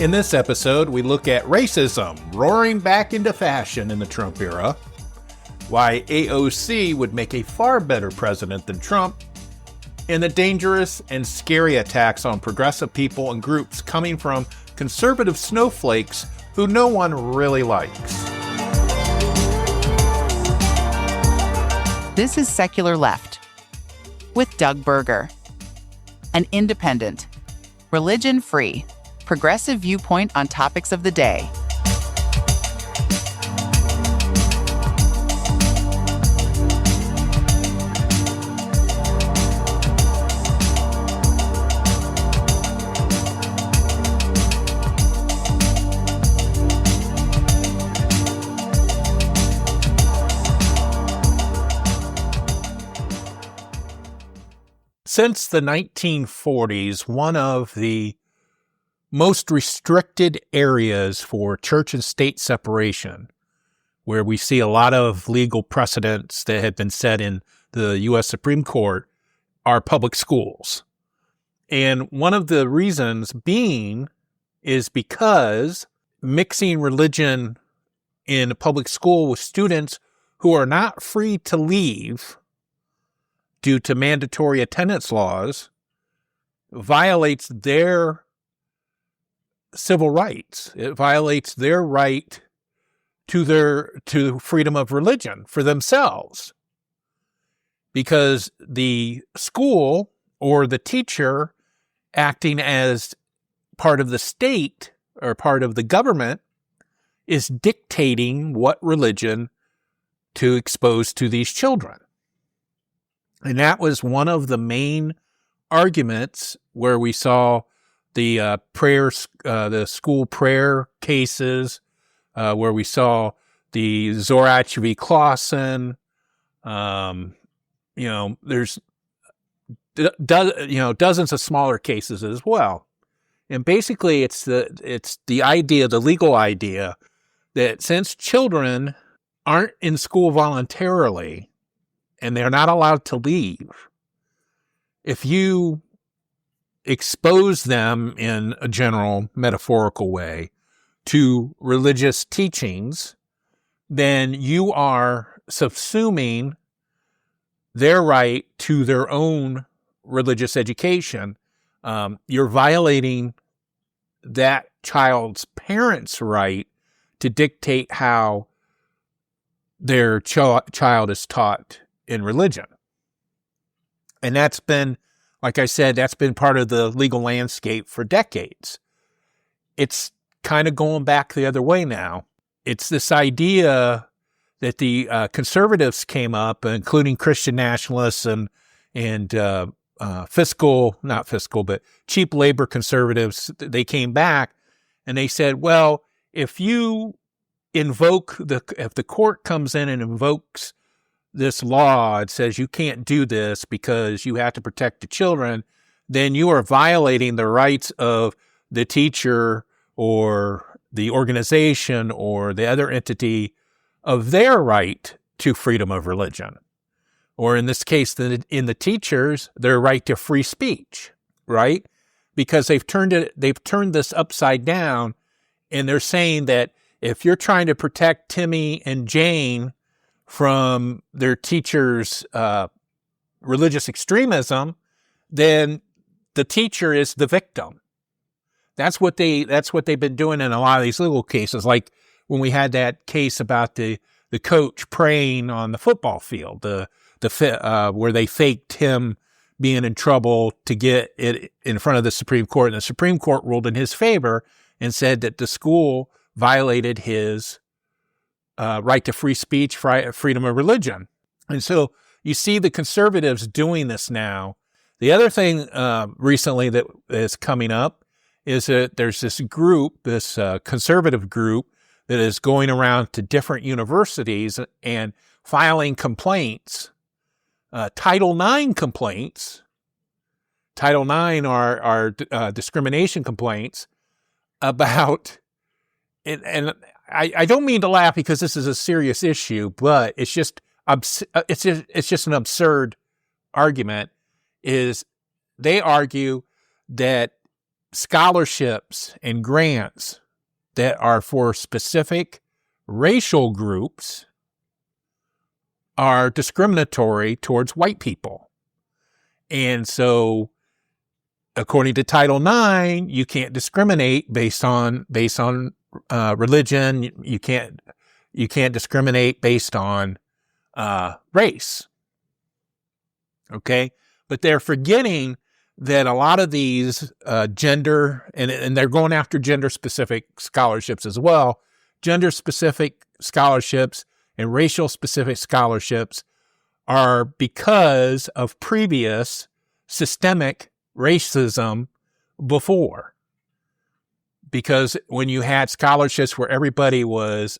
In this episode, we look at racism roaring back into fashion in the Trump era, why AOC would make a far better president than Trump, and the dangerous and scary attacks on progressive people and groups coming from conservative snowflakes who no one really likes. This is Secular Left with Doug Berger, an independent, religion-free, progressive viewpoint on topics of the day. Since the 1940s, one of the most restricted areas for church and state separation, where we see a lot of legal precedents that have been set in the U.S. Supreme Court, are public schools. And one of the reasons being is because mixing religion in a public school with students who are not free to leave due to mandatory attendance laws violates their civil rights. It violates their right to freedom of religion for themselves. Because the school or the teacher acting as part of the state or part of the government is dictating what religion to expose to these children. And that was one of the main arguments where we saw the the school prayer cases, where we saw the Zorach v. Clausen. There's dozens of smaller cases as well. And basically, it's the idea, the legal idea, that since children aren't in school voluntarily, and they're not allowed to leave, if you expose them in a general metaphorical way to religious teachings, then you are subsuming their right to their own religious education. You're violating that child's parents' right to dictate how their child is taught in religion. And that's been, like I said, that's been part of the legal landscape for decades. It's kind of going back the other way now. It's this idea that the conservatives came up, including Christian nationalists and cheap labor conservatives. They came back and they said, well, if the court comes in and invokes this law, it says you can't do this because you have to protect the children, then you are violating the rights of the teacher or the organization or the other entity of their right to freedom of religion. Or in this case, in the teachers, their right to free speech, right? Because they've turned this upside down, and they're saying that if you're trying to protect Timmy and Jane from their teacher's religious extremism, then the teacher is the victim. That's what they've been doing in a lot of these legal cases. Like when we had that case about the coach praying on the football field, where they faked him being in trouble to get it in front of the Supreme Court, and the Supreme Court ruled in his favor and said that the school violated his right to free speech, freedom of religion. And so you see the conservatives doing this now. The other thing recently that is coming up is that there's this group, this conservative group, that is going around to different universities and filing complaints, Title IX complaints. Title IX are discrimination complaints about, and I don't mean to laugh because this is a serious issue, but it's just an absurd argument. Is they argue that scholarships and grants that are for specific racial groups are discriminatory towards white people. And so, according to Title IX, you can't discriminate based on religion. You can't discriminate based on race. Okay, but they're forgetting that a lot of these gender, and they're going after gender-specific scholarships as well, gender-specific scholarships and racial-specific scholarships are because of previous systemic racism before. Because when you had scholarships where everybody was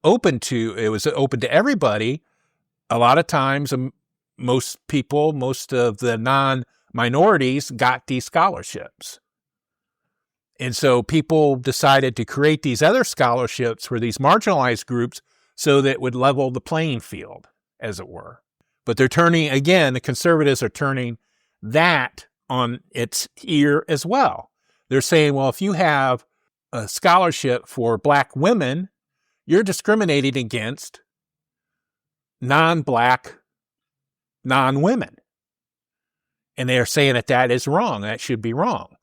open to, it was open to everybody, a lot of times most of the non-minorities got these scholarships. And so people decided to create these other scholarships for these marginalized groups so that it would level the playing field, as it were. But they're turning, again, the conservatives are turning that on its ear as well. They're saying, well, if you have a scholarship for black women, you're discriminating against non-black, non-women. And they're saying that is wrong. That should be wrong.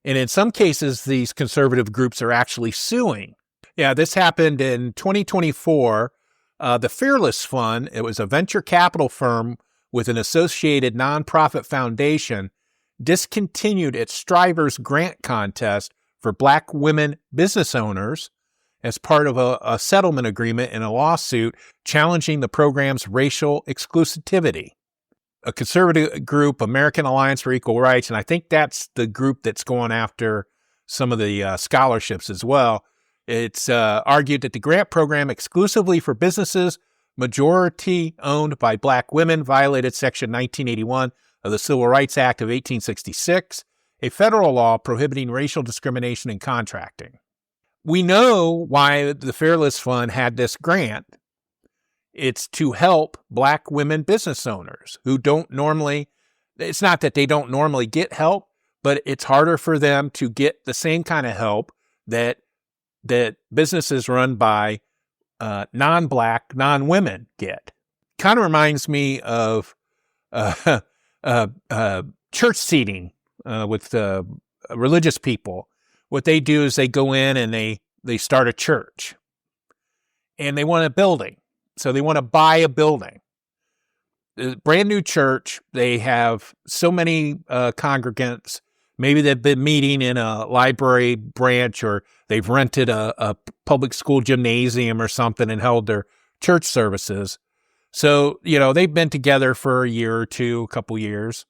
And in some cases, these conservative groups are actually suing. Yeah, this happened in 2024. The Fearless Fund, it was a venture capital firm with an associated nonprofit foundation, discontinued its Strivers grant contest for black women business owners as part of a settlement agreement in a lawsuit challenging the program's racial exclusivity. A conservative group, American Alliance for Equal Rights, and I think that's the group that's going after some of the scholarships as well. It's argued that the grant program exclusively for businesses majority owned by black women violated Section 1981 of the Civil Rights Act of 1866, a federal law prohibiting racial discrimination in contracting. We know why the Fearless Fund had this grant. It's to help black women business owners who don't normally, it's not that they don't normally get help, but it's harder for them to get the same kind of help that businesses run by non-black, non-women get. Kind of reminds me of church seating with religious people. What they do is they go in and they start a church. And they want a building. So they want to buy a building. A brand new church, they have so many congregants. Maybe they've been meeting in a library branch, or they've rented a public school gymnasium or something and held their church services. So, they've been together for a year or two, a couple years,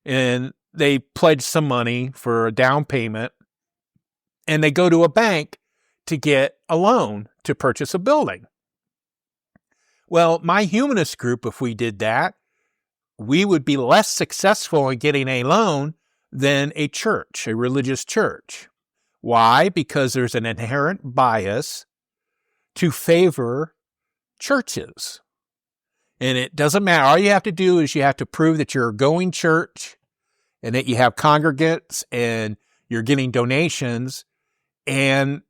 and they pledge some money for a down payment, and they go to a bank to get a loan to purchase a building. Well, my humanist group, if we did that, we would be less successful in getting a loan than a church, a religious church. Why? Because there's an inherent bias to favor churches. And it doesn't matter. All you have to do is you have to prove that you're a going church and that you have congregants and you're getting donations, and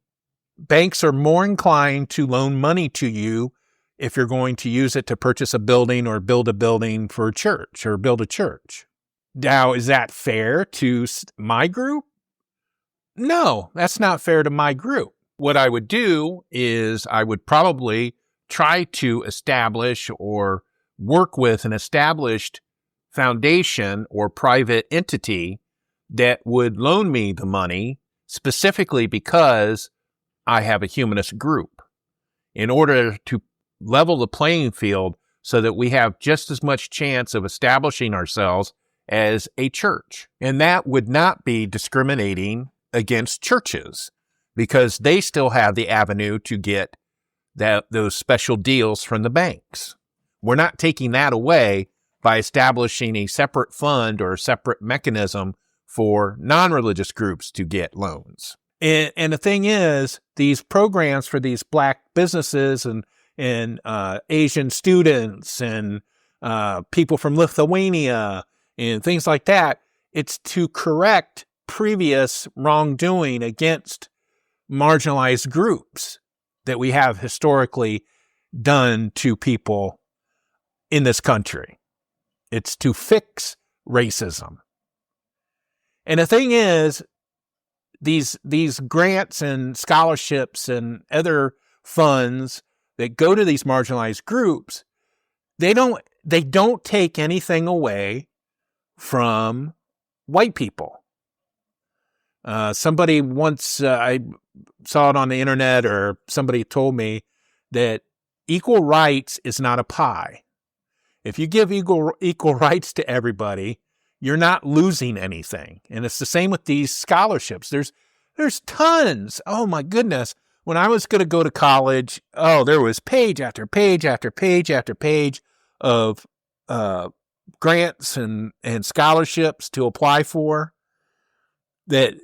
banks are more inclined to loan money to you if you're going to use it to purchase a building or build a building for a church or build a church. Now, is that fair to my group? No, that's not fair to my group. What I would do is I would probably try to establish or work with an established foundation or private entity that would loan me the money specifically because I have a humanist group, in order to level the playing field so that we have just as much chance of establishing ourselves as a church. And that would not be discriminating against churches, because they still have the avenue to get those special deals from the banks. We're not taking that away by establishing a separate fund or a separate mechanism for non-religious groups to get loans. And the thing is, these programs for these black businesses and Asian students and people from Lithuania and things like that, it's to correct previous wrongdoing against marginalized groups that we have historically done to people in this country. It's to fix racism. And the thing is, these grants and scholarships and other funds that go to these marginalized groups, they don't take anything away from white people. Somebody once, I saw it on the internet, or somebody told me that equal rights is not a pie. If you give equal rights to everybody, you're not losing anything. And it's the same with these scholarships. There's tons. Oh my goodness. When I was going to go to college, there was page after page after page after page of grants and scholarships to apply for that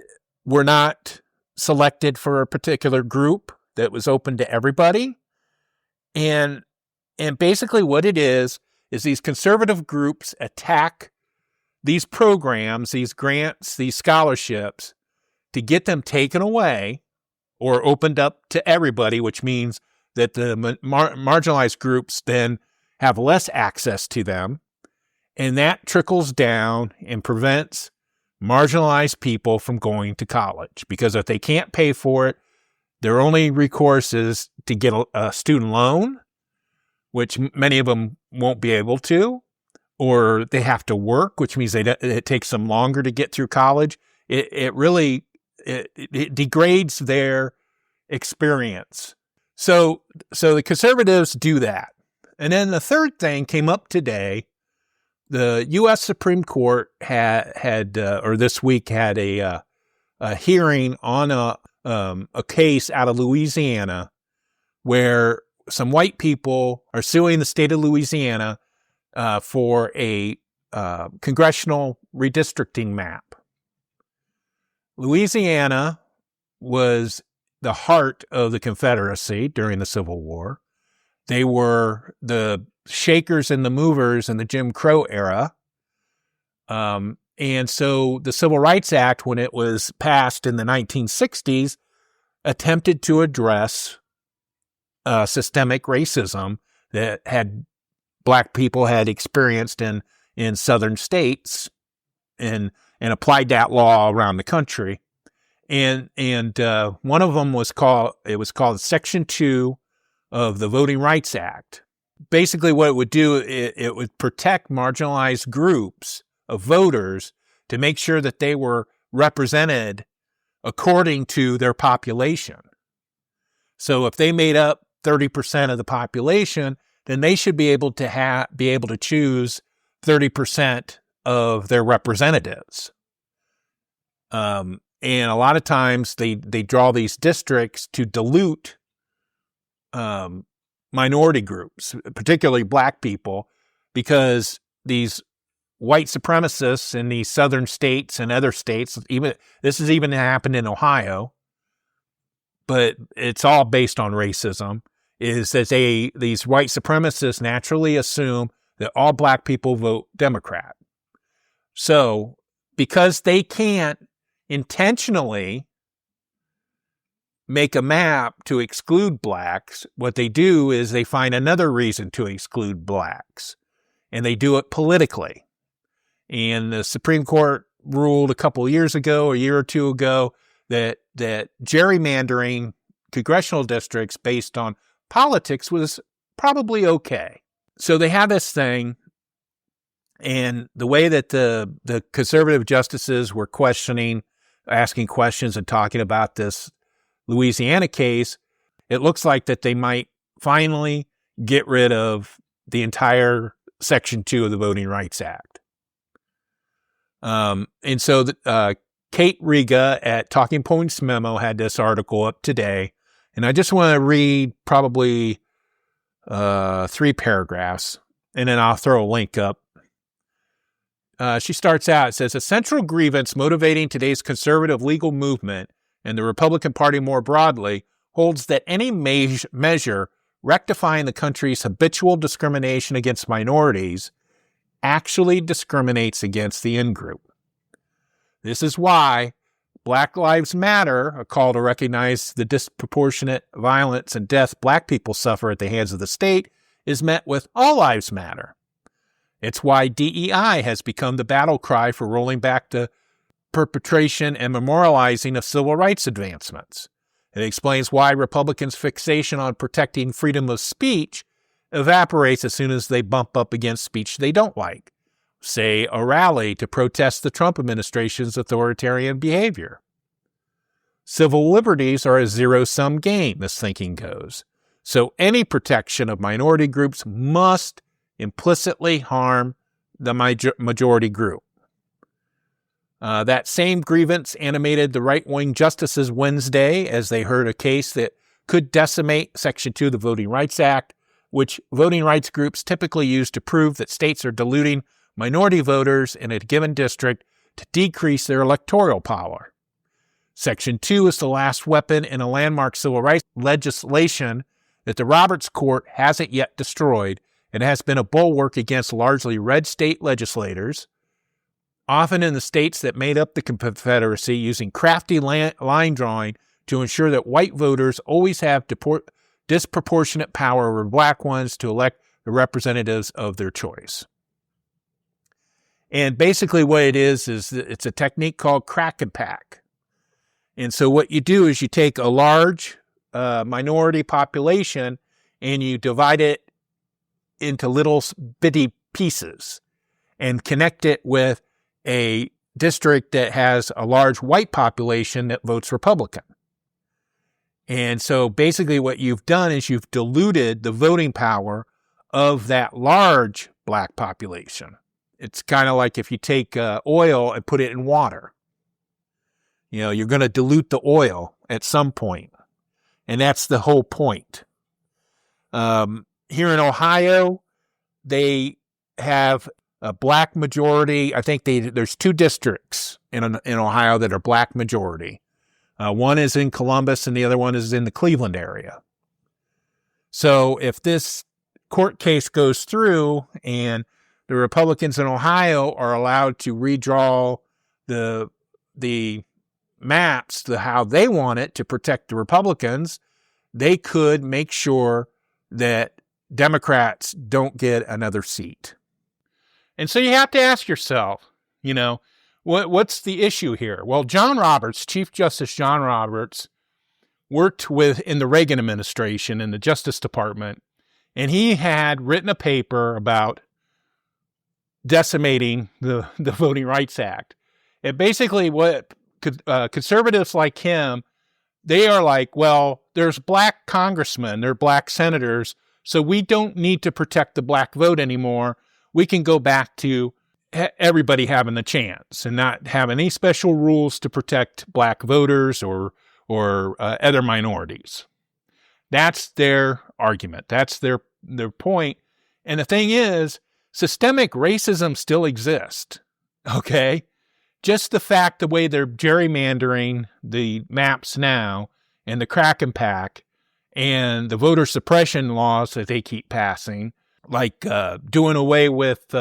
were not selected for a particular group, that was open to everybody. And basically what it is these conservative groups attack these programs, these grants, these scholarships, to get them taken away or opened up to everybody, which means that the marginalized groups then have less access to them. And that trickles down and prevents marginalized people from going to college, because if they can't pay for it, their only recourse is to get a student loan, which many of them won't be able to, or they have to work, which means it takes them longer to get through college. It really degrades their experience. So the conservatives do that. And then the third thing came up today. The U.S. Supreme Court had this week had a hearing on a case out of Louisiana where some white people are suing the state of Louisiana for a congressional redistricting map. Louisiana was the heart of the Confederacy during the Civil War. They were the shakers and the movers in the Jim Crow era. And so the Civil Rights Act, when it was passed in the 1960s, attempted to address systemic racism that Black people had experienced in southern states, and applied that law around the country. And one of them was called Section 2 of the Voting Rights Act. Basically what it would do, it would protect marginalized groups of voters to make sure that they were represented according to their population. So if they made up 30% of the population, then they should be able to choose 30% of their representatives. And a lot of times they draw these districts to dilute minority groups, particularly Black people, because these white supremacists in these southern states and other states, this has even happened in Ohio, but it's all based on racism, is that these white supremacists naturally assume that all Black people vote Democrat. So because they can't intentionally make a map to exclude Blacks, what they do is they find another reason to exclude Blacks, and they do it politically. And the Supreme Court ruled a year or two ago, that gerrymandering congressional districts based on politics was probably okay. So they have this thing, and the way that the conservative justices were asking questions and talking about this Louisiana case, it looks like that they might finally get rid of the entire Section 2 of the Voting Rights Act. And so Kate Riga at Talking Points Memo had this article up today, and I just want to read probably 3 paragraphs, and then I'll throw a link up. She starts out, it says, a central grievance motivating today's conservative legal movement and the Republican Party more broadly holds that any measure rectifying the country's habitual discrimination against minorities actually discriminates against the in-group. This is why Black Lives Matter, a call to recognize the disproportionate violence and death Black people suffer at the hands of the state, is met with All Lives Matter. It's why DEI has become the battle cry for rolling back the perpetration and memorializing of civil rights advancements. It explains why Republicans' fixation on protecting freedom of speech evaporates as soon as they bump up against speech they don't like, say a rally to protest the Trump administration's authoritarian behavior. Civil liberties are a zero-sum game, this thinking goes. So any protection of minority groups must implicitly harm the majority group. That same grievance animated the right-wing justices Wednesday as they heard a case that could decimate Section 2 of the Voting Rights Act, which voting rights groups typically use to prove that states are diluting minority voters in a given district to decrease their electoral power. Section 2 is the last weapon in a landmark civil rights legislation that the Roberts Court hasn't yet destroyed and has been a bulwark against largely red state legislators, often in the states that made up the Confederacy, using crafty line drawing to ensure that white voters always have disproportionate power over Black ones to elect the representatives of their choice. And basically what it is it's a technique called crack and pack. And so what you do is you take a large minority population and you divide it into little bitty pieces and connect it with a district that has a large white population that votes Republican. And so basically what you've done is you've diluted the voting power of that large Black population. It's kind of like if you take oil and put it in water. You're going to dilute the oil at some point. And that's the whole point. Here in Ohio, they have a Black majority. I think there's 2 districts in Ohio that are Black majority. One is in Columbus and the other one is in the Cleveland area. So if this court case goes through and the Republicans in Ohio are allowed to redraw the maps to how they want it to protect the Republicans, they could make sure that Democrats don't get another seat. And so you have to ask yourself, what's the issue here? Well, John Roberts, Chief Justice John Roberts, worked in the Reagan administration in the Justice Department, and he had written a paper about decimating the Voting Rights Act. And basically what conservatives like him, they are like, well, there's Black congressmen, there are Black senators, so we don't need to protect the Black vote anymore. We can go back to everybody having the chance and not have any special rules to protect Black voters or other minorities. That's their argument. That's their point. And the thing is, systemic racism still exists. Okay? Just the fact the way they're gerrymandering the maps now and the crack and pack and the voter suppression laws that they keep passing, like doing away with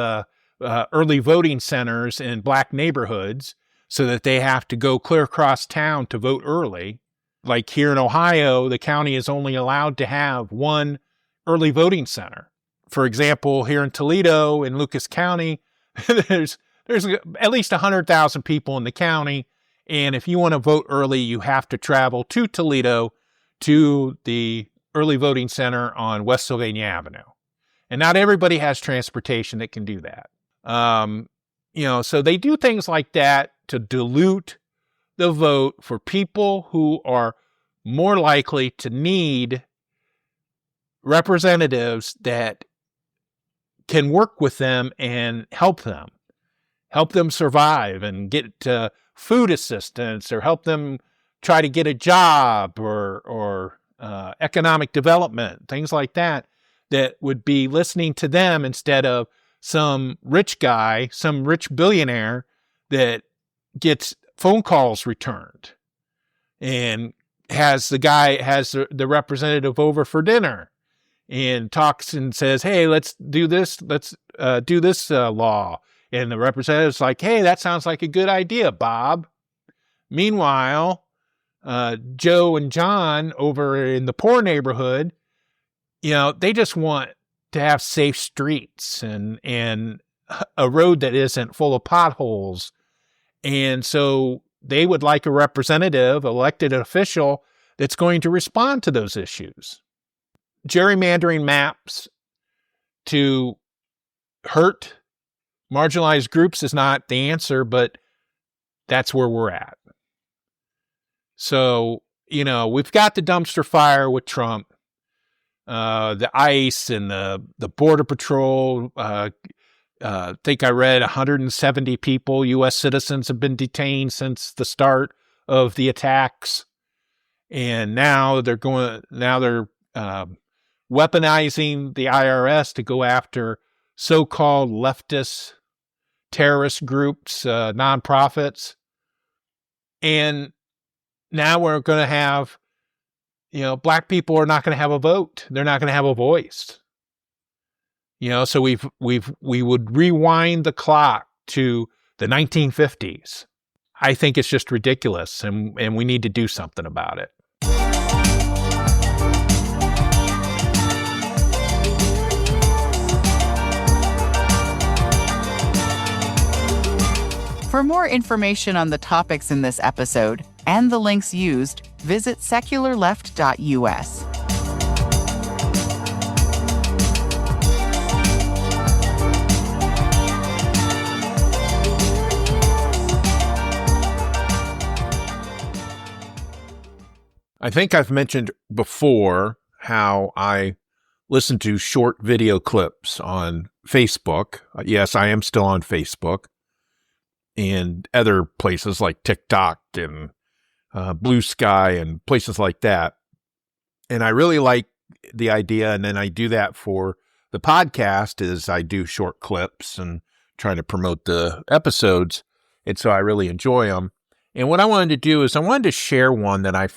early voting centers in Black neighborhoods so that they have to go clear across town to vote early. Like here in Ohio, the county is only allowed to have 1 early voting center. For example, here in Toledo, in Lucas County, there's at least 100,000 people in the county, and if you want to vote early, you have to travel to Toledo to the early voting center on West Sylvania Avenue. And not everybody has transportation that can do that. So they do things like that to dilute the vote for people who are more likely to need representatives that can work with them and help them survive and get food assistance, or help them try to get a job or economic development, things like that would be listening to them instead of some rich guy, some rich billionaire that gets phone calls returned and has the representative over for dinner and talks and says, hey, let's do this. Let's do this law. And the representative's like, hey, that sounds like a good idea, Bob. Meanwhile, Joe and John over in the poor neighborhood, they just want to have safe streets and a road that isn't full of potholes. And so they would like a representative, elected official, that's going to respond to those issues. Gerrymandering maps to hurt marginalized groups is not the answer, but that's where we're at. So, we've got the dumpster fire with Trump, the ICE and the Border Patrol. I think I read 170 people, U.S. citizens, have been detained since the start of the attacks. And now they're weaponizing the IRS to go after so-called leftist terrorist groups, nonprofits. And now we're going to have, black people are not going to have a vote. They're not going to have a voice. So we would rewind the clock to the 1950s. I think it's just ridiculous, and we need to do something about it. For more information on the topics in this episode and the links used, visit secularleft.us. I think I've mentioned before how I listen to short video clips on Facebook. Yes, I am still on Facebook and other places like TikTok and Blue Sky and places like that. And I really like the idea. And then I do that for the podcast is I do short clips and try to promote the episodes. And so I really enjoy them. And what I wanted to do is I wanted to share one that I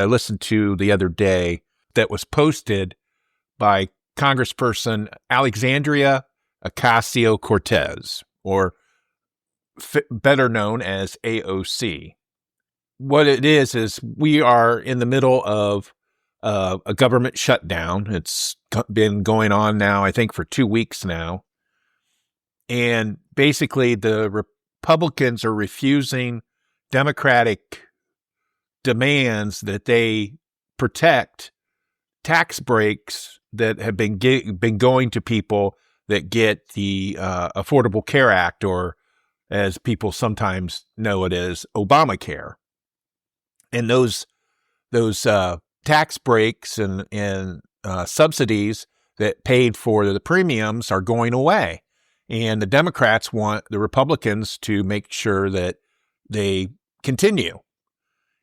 listened to the other day that was posted by Congressperson Alexandria Ocasio-Cortez, or better known as AOC. What it is we are in the middle of a government shutdown. It's been going on now, I think, for 2 weeks now. And basically, the Republicans are refusing Democratic demands that they protect tax breaks that have been going to people that get the Affordable Care Act, or as people sometimes know it as Obamacare. And those tax breaks and subsidies that paid for the premiums are going away. And the Democrats want the Republicans to make sure that they continue.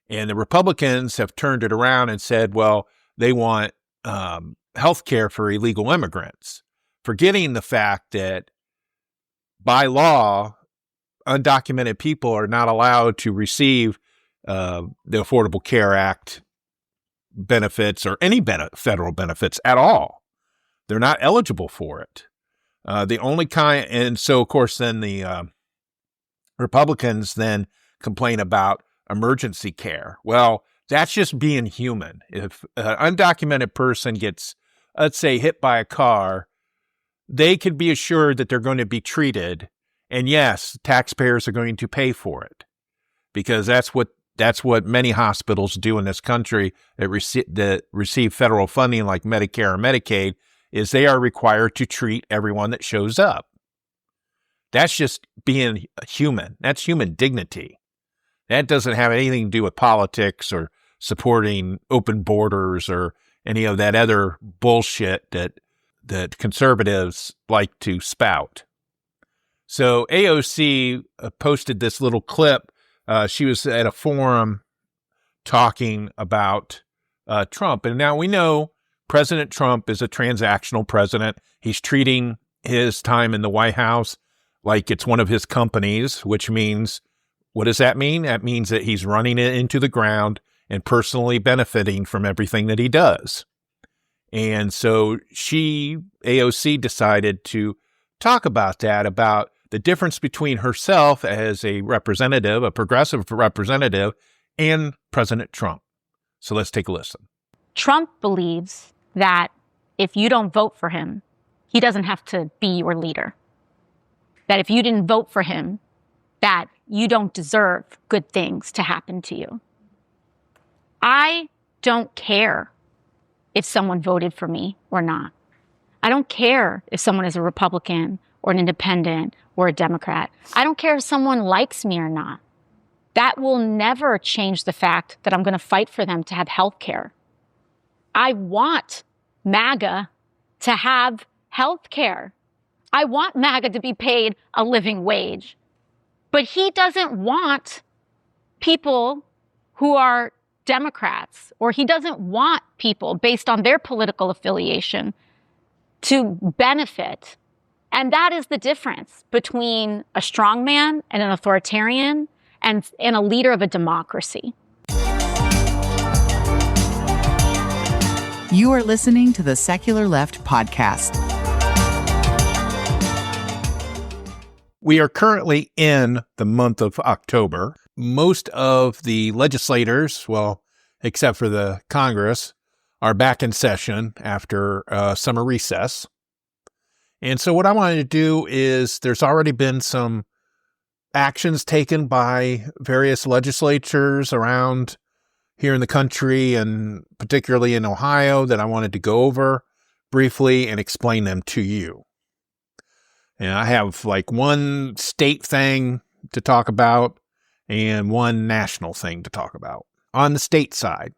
And the Republicans have turned it around and said, well, they want health care for illegal immigrants, forgetting the fact that by law, undocumented people are not allowed to receive the Affordable Care Act benefits or any federal benefits at all. They're not eligible for it. The only kind, and so of course then the Republicans then complain about emergency care. Well, that's just being human. If an undocumented person gets, let's say, hit by a car, they can be assured that they're going to be treated. And yes, taxpayers are going to pay for it, because that's what many hospitals do in this country that receive federal funding like Medicare or Medicaid, is they are required to treat everyone that shows up. That's just being human. That's human dignity. That doesn't have anything to do with politics or supporting open borders or any of that other bullshit that conservatives like to spout. So AOC posted this little clip. She was at a forum talking about Trump. And now we know President Trump is a transactional president. He's treating his time in the White House like it's one of his companies, which means, what does that mean? That means that he's running it into the ground and personally benefiting from everything that he does. And so AOC decided to talk about that, about the difference between herself as a representative, a progressive representative, and President Trump. So let's take a listen. Trump believes that if you don't vote for him, he doesn't have to be your leader. That if you didn't vote for him, that you don't deserve good things to happen to you. I don't care if someone voted for me or not. I don't care if someone is a Republican or an independent or a Democrat. I don't care if someone likes me or not. That will never change the fact that I'm going to fight for them to have health care. I want MAGA to have health care. I want MAGA to be paid a living wage. But he doesn't want people who are Democrats, or he doesn't want people based on their political affiliation to benefit. And that is the difference between a strongman and an authoritarian and a leader of a democracy. You are listening to the Secular Left podcast. We are currently in the month of October. Most of the legislators, well, except for the Congress, are back in session after summer recess. And so what I wanted to do is there's already been some actions taken by various legislatures around here in the country and particularly in Ohio that I wanted to go over briefly and explain them to you. And I have like one state thing to talk about and one national thing to talk about on the state side.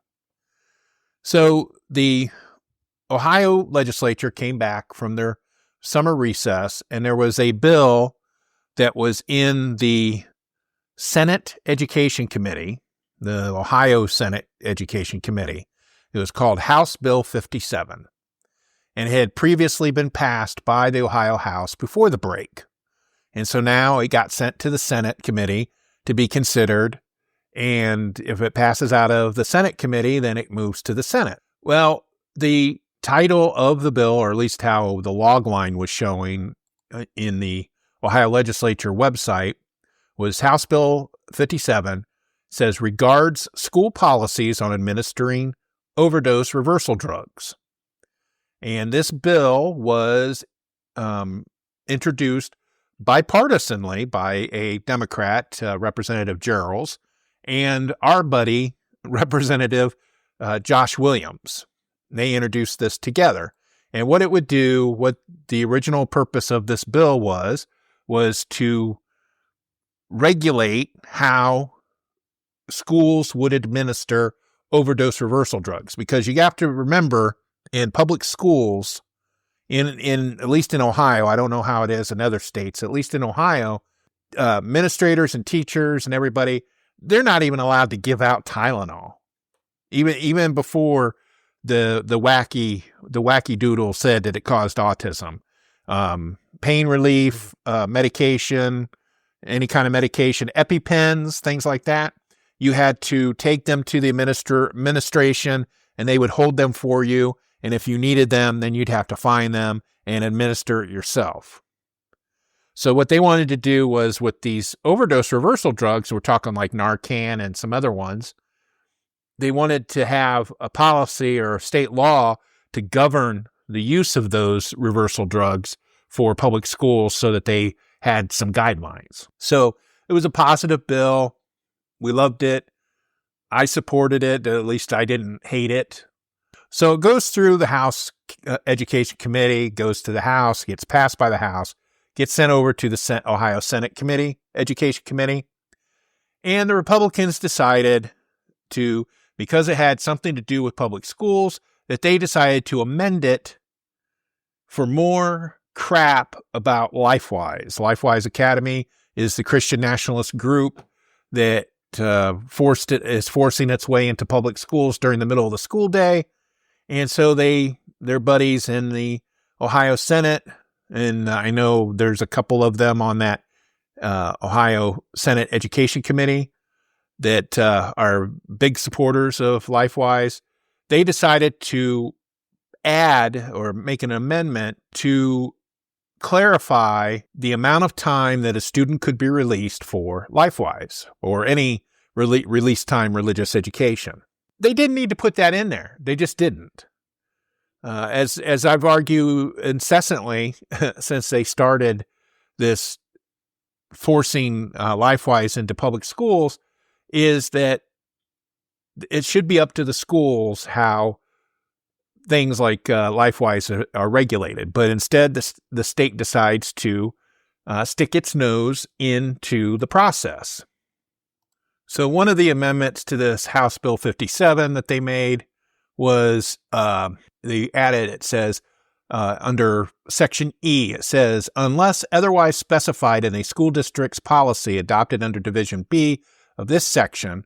So the Ohio legislature came back from their summer recess, and there was a bill that was in the Senate Education Committee, the Ohio Senate Education Committee. It was called House Bill 57, and it had previously been passed by the Ohio House before the break. And so now it got sent to the Senate Committee to be considered, and if it passes out of the Senate Committee, then it moves to the Senate. Well, the title of the bill, or at least how the log line was showing in the Ohio Legislature website, was House Bill 57, says regards school policies on administering overdose reversal drugs. And this bill was introduced bipartisanly by a Democrat, Representative Gerals, and our buddy, Representative Josh Williams. They introduced this together. And what it would do, what the original purpose of this bill was to regulate how schools would administer overdose reversal drugs. Because you have to remember, in public schools, in at least in Ohio, I don't know how it is in other states, at least in Ohio, administrators and teachers and everybody, they're not even allowed to give out Tylenol. Even before the wacky doodle said that it caused autism. Pain relief, medication, any kind of medication, EpiPens, things like that. You had to take them to the administration, and they would hold them for you. And if you needed them, then you'd have to find them and administer it yourself. So what they wanted to do was with these overdose reversal drugs, we're talking like Narcan and some other ones, they wanted to have a policy or a state law to govern the use of those reversal drugs for public schools so that they had some guidelines. So it was a positive bill. We loved it. I supported it. At least I didn't hate it. So it goes through the House Education Committee, goes to the House, gets passed by the House, gets sent over to the Ohio Senate Committee, Education Committee. And the Republicans decided to, because it had something to do with public schools, that they decided to amend it for more crap about LifeWise. LifeWise Academy is the Christian nationalist group that is forcing its way into public schools during the middle of the school day. And so they're buddies in the Ohio Senate, and I know there's a couple of them on that Ohio Senate Education Committee that are big supporters of LifeWise. They decided to add or make an amendment to clarify the amount of time that a student could be released for LifeWise or any release time religious education. They didn't need to put that in there. They just didn't. As I've argued incessantly since they started this forcing LifeWise into public schools, is that it should be up to the schools how things like LifeWise are regulated. But instead, the state decides to stick its nose into the process. So one of the amendments to this House Bill 57 that they made was they added, it says, under Section E, it says, unless otherwise specified in a school district's policy adopted under Division B of this section,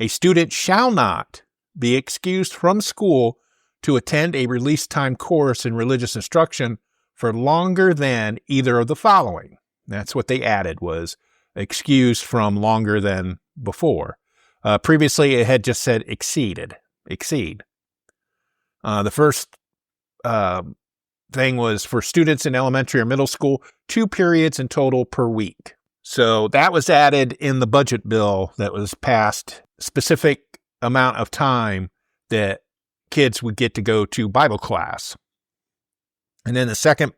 a student shall not be excused from school to attend a release time course in religious instruction for longer than either of the following. That's what they added, was excused from longer than before. Previously, it had just said exceed. The first thing was for students in elementary or middle school, 2 periods in total per week. So that was added in the budget bill that was passed, specific amount of time that kids would get to go to Bible class. And then the second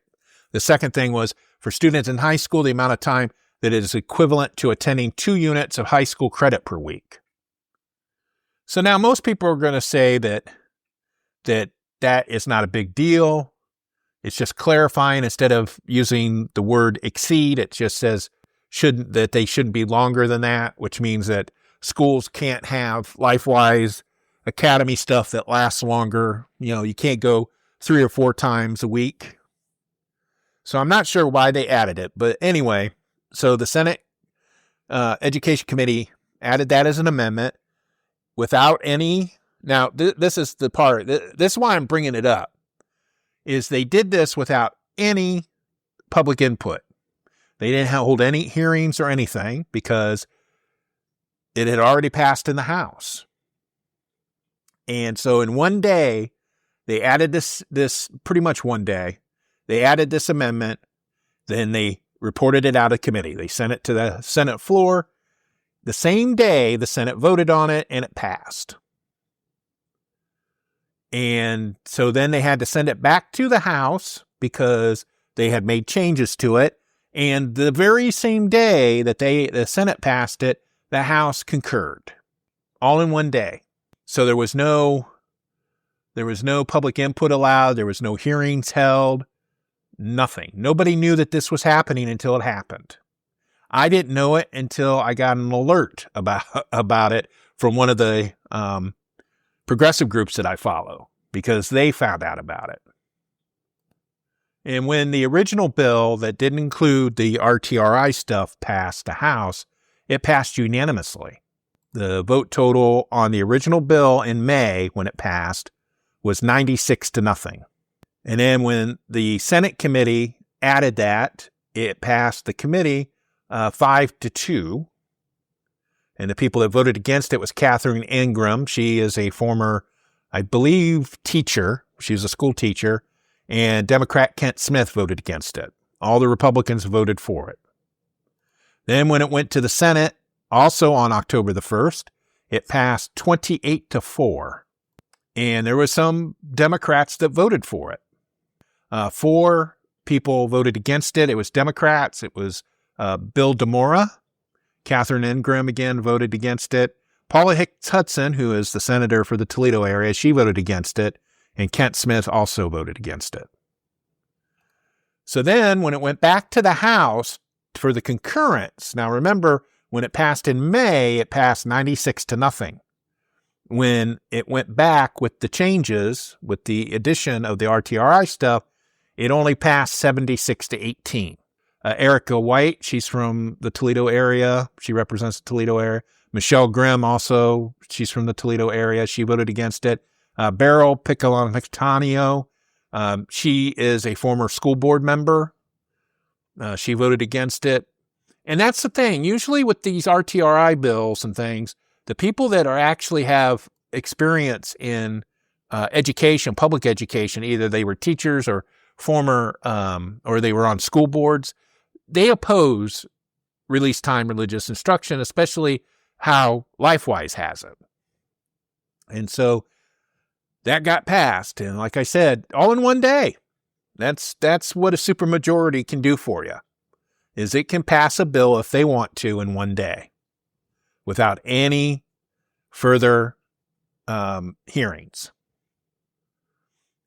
thing was for students in high school, the amount of time that is equivalent to attending 2 units of high school credit per week. So now most people are going to say that is not a big deal. It's just clarifying. Instead of using the word exceed, it just says that they shouldn't be longer than that, which means that schools can't have LifeWise Academy stuff that lasts longer. You can't go 3 or 4 times a week. So I'm not sure why they added it. But anyway, so the Senate Education Committee added that as an amendment without any. Now, this is the part. This is why I'm bringing it up, is they did this without any public input. They didn't hold any hearings or anything because it had already passed in the House. And so in one day, they added this pretty much one day, they added this amendment, then they reported it out of committee. They sent it to the Senate floor. The same day, the Senate voted on it and it passed. And so then they had to send it back to the House because they had made changes to it. And the very same day that the Senate passed it, the House concurred, all in one day. So there was no public input allowed. There was no hearings held, nothing. Nobody knew that this was happening until it happened. I didn't know it until I got an alert about it from one of the progressive groups that I follow, because they found out about it. And when the original bill that didn't include the RTRI stuff passed the House, it passed unanimously. The vote total on the original bill in May, when it passed, was 96-0. And then when the Senate committee added that, it passed the committee 5-2. And the people that voted against it was Catherine Ingram. She is a former, I believe, teacher. She was a school teacher. And Democrat Kent Smith voted against it. All the Republicans voted for it. Then when it went to the Senate, also on October the 1st, it passed 28-4. And there were some Democrats that voted for it. 4 people voted against it. It was Democrats. It was Bill DeMora. Catherine Ingram again voted against it. Paula Hicks Hudson, who is the senator for the Toledo area, she voted against it. And Kent Smith also voted against it. So then when it went back to the House for the concurrence, now remember, when it passed in May, it passed 96-0. When it went back with the changes, with the addition of the RTRI stuff, it only passed 76-18. Erica White, she's from the Toledo area. She represents the Toledo area. Michelle Grimm also, she's from the Toledo area. She voted against it. Beryl Piccolomictanio, she is a former school board member. She voted against it. And that's the thing. Usually with these RTRI bills and things, the people that actually have experience in education, public education, either they were teachers or or they were on school boards, they oppose release time religious instruction, especially how LifeWise has it. And so that got passed. And like I said, all in one day. That's what a supermajority can do for you, is it can pass a bill if they want to in one day without any further hearings.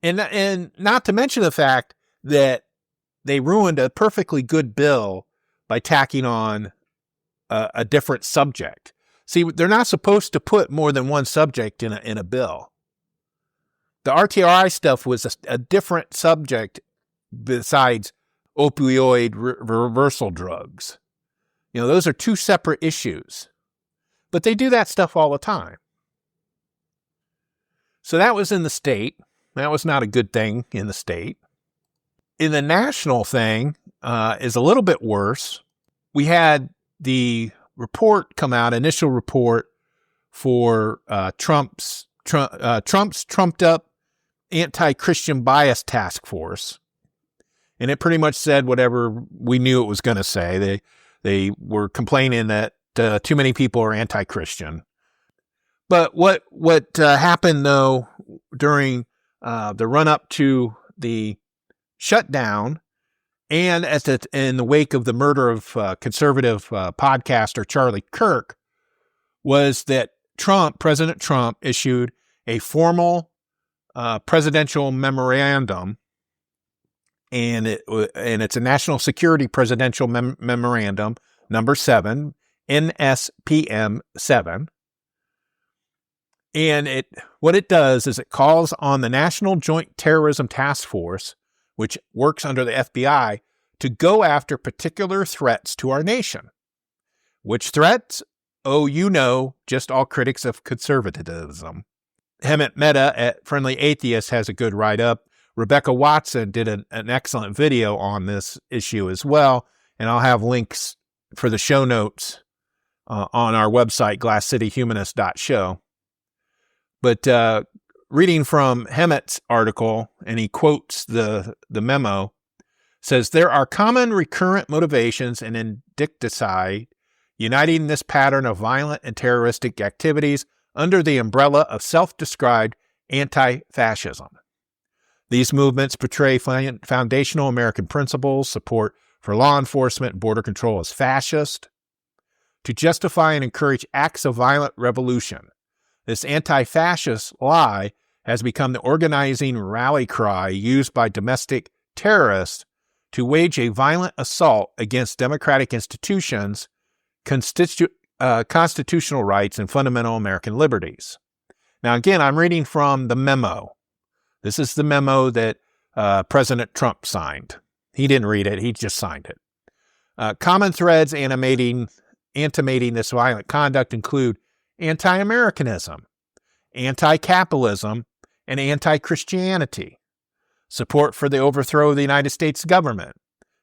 And not to mention the fact that they ruined a perfectly good bill by tacking on a different subject. See, they're not supposed to put more than one subject in a bill. The RTRI stuff was a different subject besides opioid reversal drugs. Those are two separate issues. But they do that stuff all the time. So that was in the state. That was not a good thing in the state. In the national thing is a little bit worse. We had the report come out, initial report for Trump's trumped up anti-Christian bias task force. And it pretty much said whatever we knew it was going to say. They were complaining that too many people are anti-Christian. But what happened, though, during the run-up to the shutdown and in the wake of the murder of conservative podcaster Charlie Kirk, was that President Trump issued a formal presidential memorandum, and it's a national security presidential memorandum, number 7, NSPM 7. And what it does is it calls on the National Joint Terrorism Task Force, which works under the FBI, to go after particular threats to our nation. Which threats? Oh, just all critics of conservatism. Hemant Mehta at Friendly Atheist has a good write-up. Rebecca Watson did an excellent video on this issue as well, and I'll have links for the show notes on our website, glasscityhumanist.show. But reading from Hemat's article, and he quotes the memo, says, there are common recurrent motivations and indicticide uniting this pattern of violent and terroristic activities under the umbrella of self-described anti-fascism. These movements portray foundational American principles, support for law enforcement and border control as fascist, to justify and encourage acts of violent revolution. This anti-fascist lie has become the organizing rally cry used by domestic terrorists to wage a violent assault against democratic institutions, constitutional rights, and fundamental American liberties. Now, again, I'm reading from the memo. This is the memo that President Trump signed. He didn't read it. He just signed it. Common threads animating this violent conduct include anti-Americanism, anti-capitalism, and anti-Christianity, support for the overthrow of the United States government,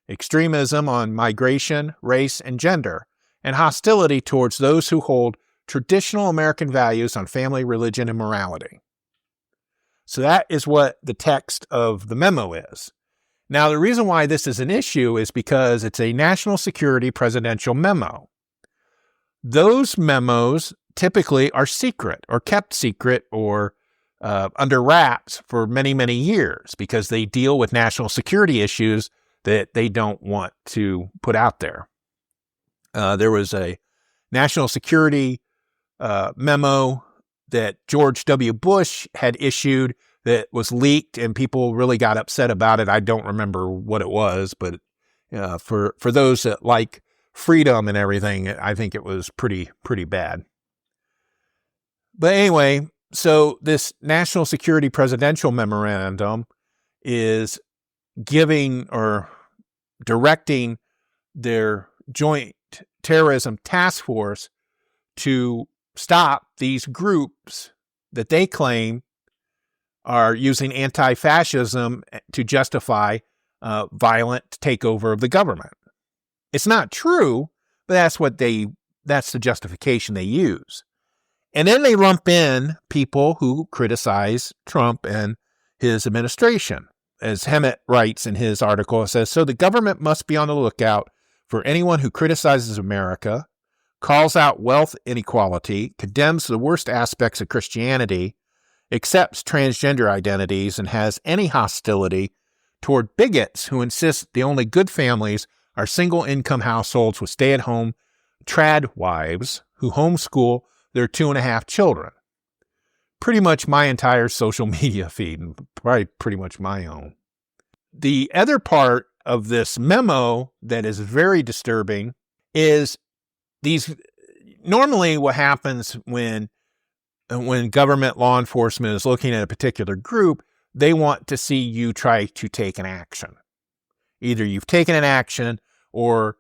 extremism on migration, race, and gender, and hostility towards those who hold traditional American values on family, religion, and morality. So that is what the text of the memo is. Now, the reason why this is an issue is because it's a national security presidential memo. Those memos typically are secret or kept secret or under wraps for many, many years because they deal with national security issues that they don't want to put out there. There was a national security memo that George W. Bush had issued that was leaked, and people really got upset about it. I don't remember what it was, but for those that like freedom and everything, I think it was pretty bad. But anyway, so this national security presidential memorandum is giving or directing their joint terrorism task force to stop these groups that they claim are using anti-fascism to justify violent takeover of the government. It's not true, but that's the justification they use. And then they lump in people who criticize Trump and his administration. as Hammett writes in his article, it says, so the government must be on the lookout for anyone who criticizes America, calls out wealth inequality, condemns the worst aspects of Christianity, accepts transgender identities, and has any hostility toward bigots who insist the only good families are single-income households with stay-at-home trad wives who homeschool their 2.5 children. Pretty much my entire social media feed, and probably pretty much my own. The other part of this memo that is very disturbing is normally what happens when government law enforcement is looking at a particular group, they want to see you try to take an action. Either you've taken an action or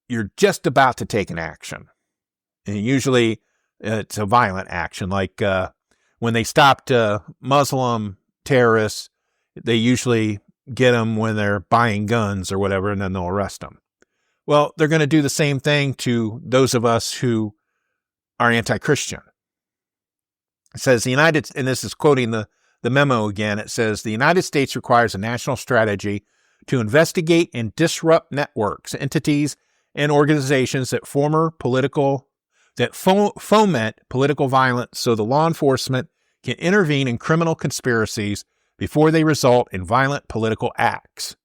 you're just about to take an action. And usually it's a violent action. Like when they stopped Muslim terrorists, they usually get them when they're buying guns or whatever, and then they'll arrest them. Well, they're going to do the same thing to those of us who are anti-Christian. It says and this is quoting the memo again, it says, the United States requires a national strategy to investigate and disrupt networks, entities, and organizations that foment political violence so the law enforcement can intervene in criminal conspiracies before they result in violent political acts.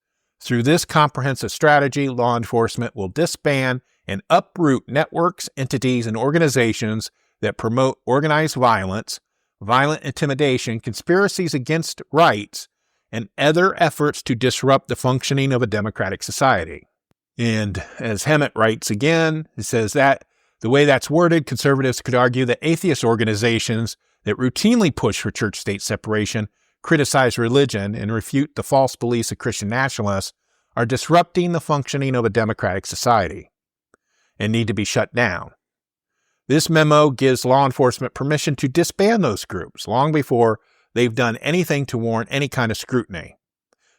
Through this comprehensive strategy, law enforcement will disband and uproot networks, entities, and organizations that promote organized violence, violent intimidation, conspiracies against rights, and other efforts to disrupt the functioning of a democratic society. And as Hammett writes again, he says that the way that's worded, conservatives could argue that atheist organizations that routinely push for church-state separation, criticize religion, and refute the false beliefs of Christian nationalists are disrupting the functioning of a democratic society and need to be shut down. This memo gives law enforcement permission to disband those groups long before they've done anything to warrant any kind of scrutiny.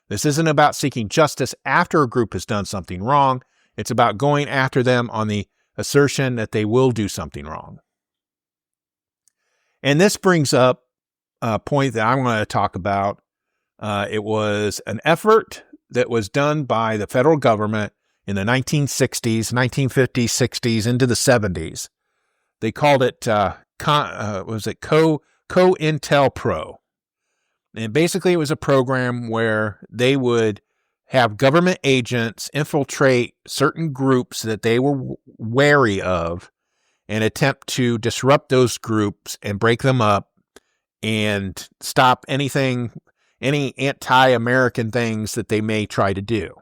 This isn't about seeking justice after a group has done something wrong. It's about going after them on the assertion that they will do something wrong. And this brings up a point that I'm going to talk about. It was an effort that was done by the federal government in the 1960s, 1950s, 60s, into the 70s. They called it COINTELPRO. And basically it was a program where they would have government agents infiltrate certain groups that they were wary of and attempt to disrupt those groups and break them up and stop any anti-American things that they may try to do.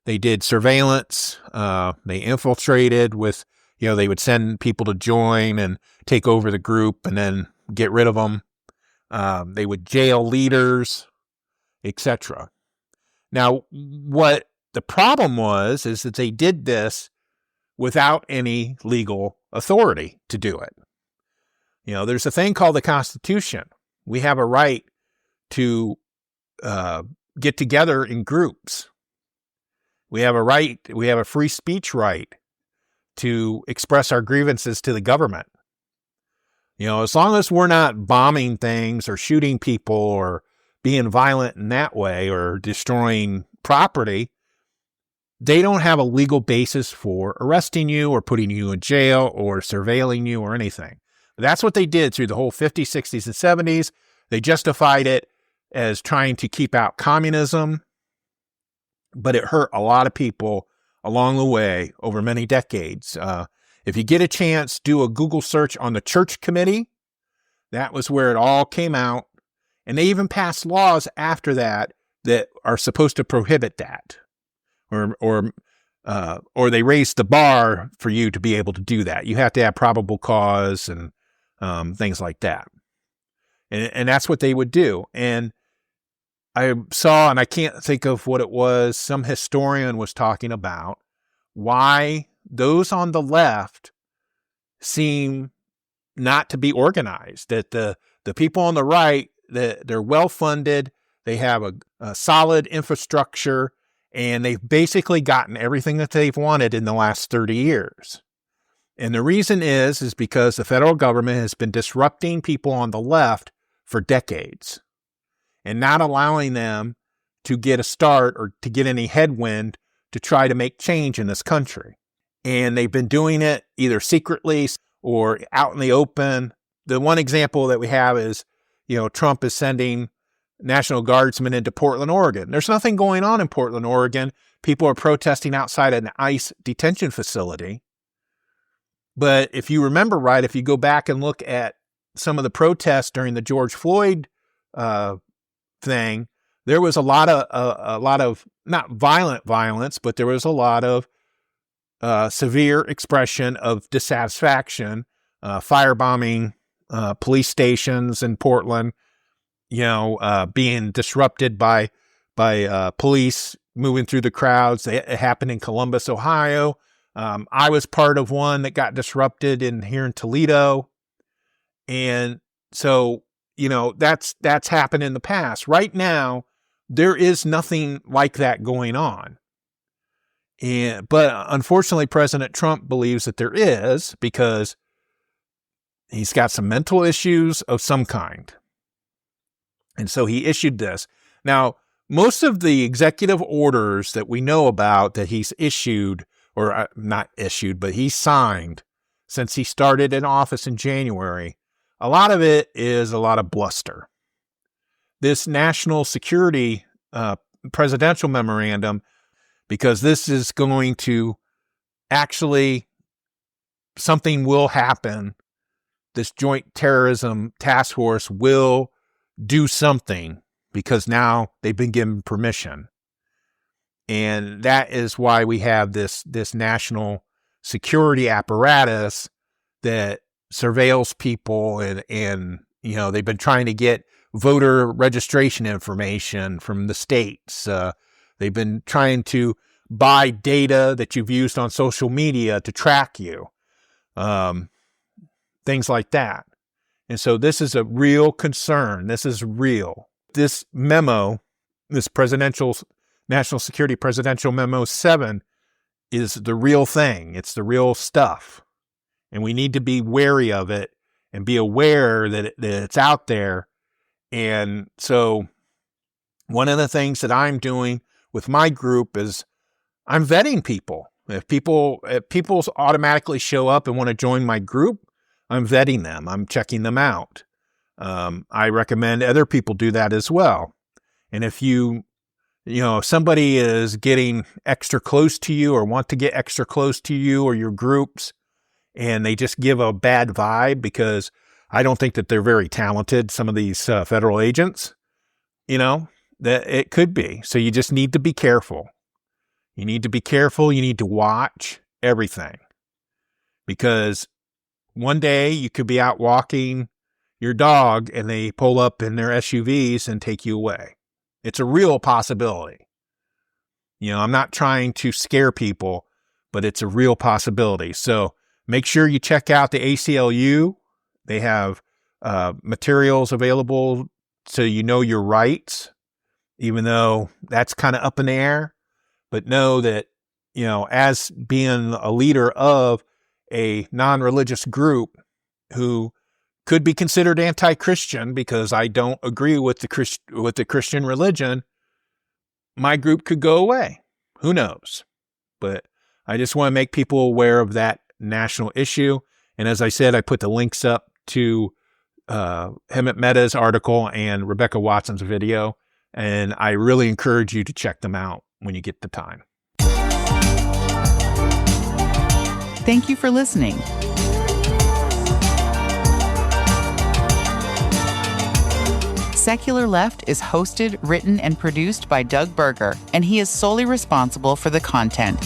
They did surveillance. They infiltrated with, they would send people to join and take over the group and then get rid of them. They would jail leaders, etc. Now, what the problem was is that they did this without any legal authority to do it. There's a thing called the Constitution. We have a right to get together in groups. We have a free speech right to express our grievances to the government. As long as we're not bombing things or shooting people or being violent in that way or destroying property, they don't have a legal basis for arresting you or putting you in jail or surveilling you or anything. But that's what they did through the whole 50s, 60s, and 70s. They justified it as trying to keep out communism, but it hurt a lot of people along the way over many decades. If you get a chance, do a Google search on the Church Committee. That was where it all came out. And they even passed laws after that are supposed to prohibit that. Or they raised the bar for you to be able to do that. You have to have probable cause and things like that. And that's what they would do. And I saw, and I can't think of what it was, some historian was talking about why those on the left seem not to be organized, that the people on the right, they're well-funded, they have a solid infrastructure, and they've basically gotten everything that they've wanted in the last 30 years. And the reason is because the federal government has been disrupting people on the left for decades and not allowing them to get a start or to get any headwind to try to make change in this country. And they've been doing it either secretly or out in the open. The one example that we have is, Trump is sending National Guardsmen into Portland, Oregon. There's nothing going on in Portland, Oregon. People are protesting outside an ICE detention facility. But if you remember right, if you go back and look at some of the protests during the George Floyd thing, there was a lot of not violent violence, but there was a lot of severe expression of dissatisfaction, firebombing police stations in Portland, being disrupted by police moving through the crowds. It happened in Columbus, Ohio. I was part of one that got disrupted here in Toledo. And so, that's happened in the past. Right now, there is nothing like that going on. But unfortunately, President Trump believes that there is, because he's got some mental issues of some kind. And so he issued this. Now, most of the executive orders that we know about that he's issued, or not issued, but he signed since he started in office in January, a lot of it is a lot of bluster. This national security presidential memorandum, because this is going to actually, something will happen. This joint terrorism task force will do something because now they've been given permission. And that is why we have this national security apparatus that surveils people and they've been trying to get voter registration information from the states. They've been trying to buy data that you've used on social media to track you. Things like that. And so this is a real concern. This is real. This memo, this National Security Presidential Memo 7, is the real thing. It's the real stuff. And we need to be wary of it and be aware that it's out there. And so one of the things that I'm doing with my group is I'm vetting people. If people automatically show up and want to join my group, I'm vetting them. I'm checking them out. I recommend other people do that as well. And if if somebody is getting extra close to you or want to get extra close to you or your groups, and they just give a bad vibe, because I don't think that they're very talented, some of these federal agents, that it could be. So you just need to be careful. You need to be careful. You need to watch everything, because one day you could be out walking your dog and they pull up in their SUVs and take you away. It's a real possibility. I'm not trying to scare people, but it's a real possibility. So make sure you check out the ACLU. They have materials available so you know your rights, even though that's kind of up in the air. But know that, as being a leader of a non-religious group who could be considered anti-Christian, because I don't agree with the Christian religion, my group could go away. Who knows? But I just want to make people aware of that national issue. And as I said, I put the links up to Hemant Mehta's article and Rebecca Watson's video, and I really encourage you to check them out when you get the time. Thank you for listening. Secular Left is hosted, written, and produced by Doug Berger, and he is solely responsible for the content.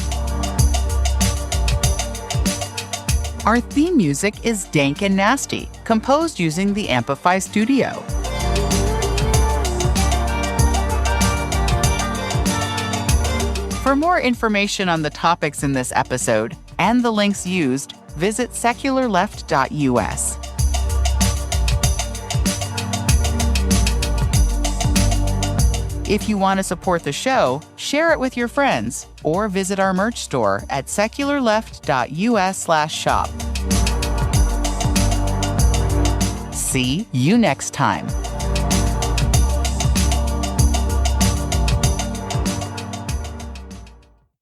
Our theme music is Dank and Nasty, composed using the Amplify Studio. For more information on the topics in this episode and the links used, visit secularleft.us. If you want to support the show, share it with your friends or visit our merch store at secularleft.us/shop. See you next time.